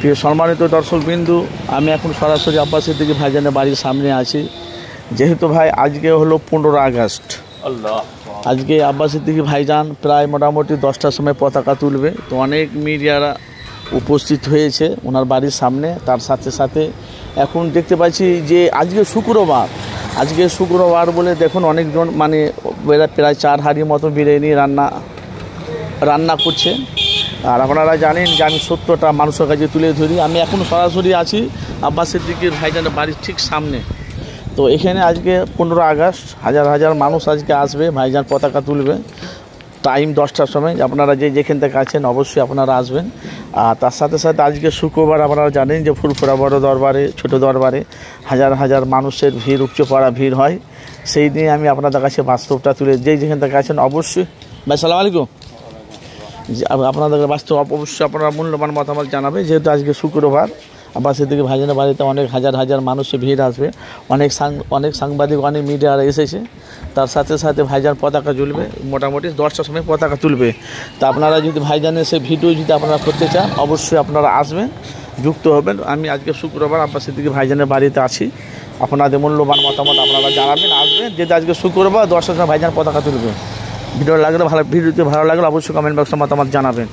প্রিয় সম্মানিত দর্শকবিন্দু, আমি এখন সরাসরি আব্বাস সিদ্দিকী ভাইজানের বাড়ির সামনে আছি। যেহেতু ভাই আজকে হলো 15 আগস্ট, আজকে আব্বাস সিদ্দিকী ভাইজান প্রায় মোটামুটি 10টার সময় পতাকা তুলবে। তো অনেক মিডিয়ারা উপস্থিত হয়েছে ওনার বাড়ির সামনে। তার সাথে সাথে এখন দেখতে পাচ্ছি যে আজকে শুক্রবার বলে দেখুন অনেকজন মানে প্রায় 4 হাঁড়ির মতো বিরিয়ানি রান্না করছে। আর আপনারা জানেন যে আমি সত্যটা মানুষের কাছে তুলে ধরি। আমি এখন সরাসরি আছি আব্বাস সিদ্দিকীর ভাইজানের বাড়ির ঠিক সামনে। তো এখানে আজকে 15 আগস্ট হাজার হাজার মানুষ আজকে আসবে, ভাইজান পতাকা তুলবে। টাইম 10টার সময়। আপনারা যেখান থেকে আছেন অবশ্যই আপনারা আসবেন। আর তার সাথে সাথে আজকে শুক্রবার আপনারা জানেন যে ফুরফুরা বড় দরবারে, ছোট দরবারে হাজার হাজার মানুষের ভিড়, উপচে পড়া ভিড় হয়। সেই নিয়ে আমি আপনাদের কাছে বাস্তবটা তুলে, যেখান থেকে আছেন অবশ্যই। ভাই সালাম আলাইকুম। আপনাদের বাস্তব অবশ্যই আপনারা মূল্যবান মতামত জানাবে। যেহেতু আজকে শুক্রবার, আব্বাস সিদ্দিকী ভাইজানের বাড়িতে অনেক হাজার হাজার মানুষের ভিড় আসবে। অনেক সাংবাদিক, অনেক মিডিয়ারা এসেছে। তার সাথে সাথে ভাইজান পতাকা ঝুলবে, মোটামুটি 10টার সময় পতাকা তুলবে। তা আপনারা যদি ভাইজানের সেই ভিডিও যদি আপনারা করতে চান অবশ্যই আপনারা আসবেন, যুক্ত হবেন। আমি আজকে শুক্রবার আব্বাস সিদ্দিকী ভাইজানের বাড়িতে আছি। আপনাদের মূল্যবান মতামত আপনারা জানাবেন, আসবেন। যেহেতু আজকে শুক্রবার 10টার সময় ভাইজান পতাকা তুলবে। ভিডিওতে ভালো লাগলে অবশ্যই কমেন্ট বক্সে মতামত জানাবেন।